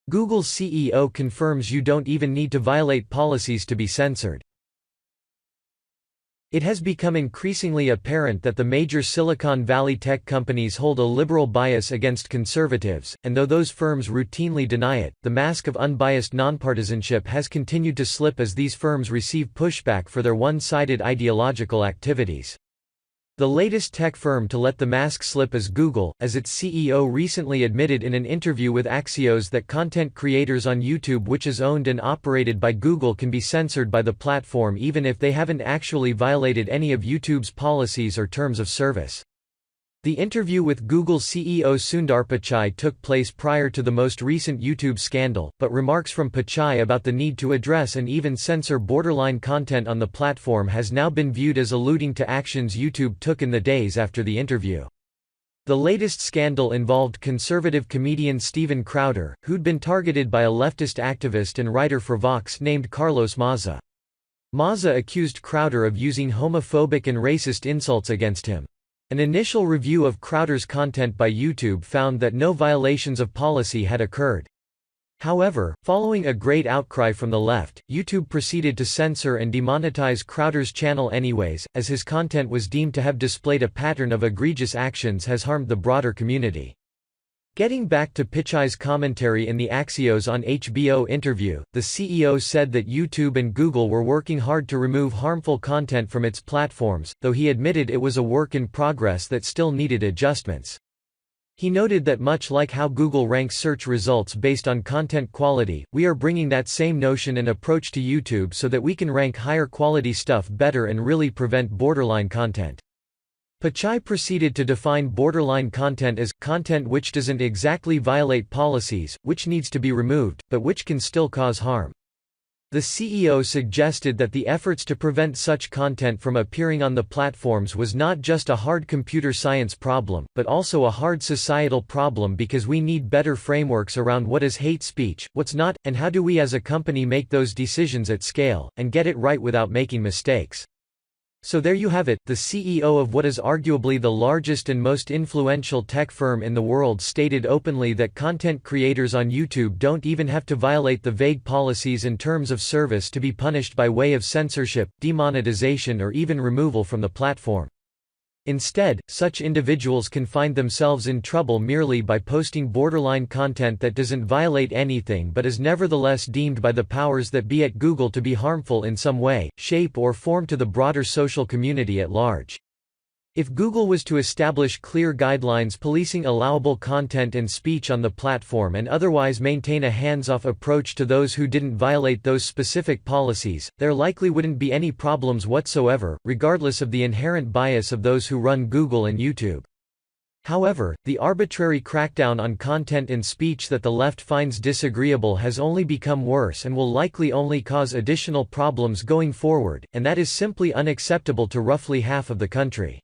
Google CEO confirms you don't even need to violate policies to be censored. It has become increasingly apparent that the major Silicon Valley tech companies hold a liberal bias against conservatives, and though those firms routinely deny it, the mask of unbiased nonpartisanship has continued to slip as these firms receive pushback for their one-sided ideological activities. The latest tech firm to let the mask slip is Google, as its CEO recently admitted in an interview with Axios that content creators on YouTube which is owned and operated by Google can be censored by the platform even if they haven't actually violated any of YouTube's policies or terms of service. The interview with Google CEO SundarPichai took place prior to the most recent YouTube scandal, but remarks from Pichai about the need to address and even censor borderline content on the platform has now been viewed as alluding to actions YouTube took in the days after the interview. The latest scandal involved conservative comedian Steven Crowder, who'd been targeted by a leftist activist and writer for Vox named Carlos Maza. Maza accused Crowder of using homophobic and racist insults against him. An initial review of Crowder's content by YouTube found that no violations of policy had occurred. However, following a great outcry from the left, YouTube proceeded to censor and demonetize Crowder's channel anyways, as his content was deemed to have displayed a pattern of egregious actions has harmed the broader community. Getting back to Pichai's commentary in the Axios on HBO interview, the CEO said that YouTube and Google were working hard to remove harmful content from its platforms, though he admitted it was a work in progress that still needed adjustments. He noted that much like how Google ranks search results based on content quality, we are bringing that same notion and approach to YouTube so that we can rank higher quality stuff better and really prevent borderline content. Pichai proceeded to define borderline content as content which doesn't exactly violate policies, which needs to be removed, but which can still cause harm. The CEO suggested that the efforts to prevent such content from appearing on the platforms was not just a hard computer science problem, but also a hard societal problem because we need better frameworks around what is hate speech, what's not, and how do we as a company make those decisions at scale, and get it right without making mistakes. So there you have it, the CEO of what is arguably the largest and most influential tech firm in the world stated openly that content creators on YouTube don't even have to violate the vague policies and terms of service to be punished by way of censorship, demonetization or even removal from the platform. Instead, such individuals can find themselves in trouble merely by posting borderline content that doesn't violate anything but is nevertheless deemed by the powers that be at Google to be harmful in some way, shape or form to the broader social community at large. If Google was to establish clear guidelines policing allowable content and speech on the platform and otherwise maintain a hands-off approach to those who didn't violate those specific policies, there likely wouldn't be any problems whatsoever, regardless of the inherent bias of those who run Google and YouTube. However, the arbitrary crackdown on content and speech that the left finds disagreeable has only become worse and will likely only cause additional problems going forward, and that is simply unacceptable to roughly half of the country.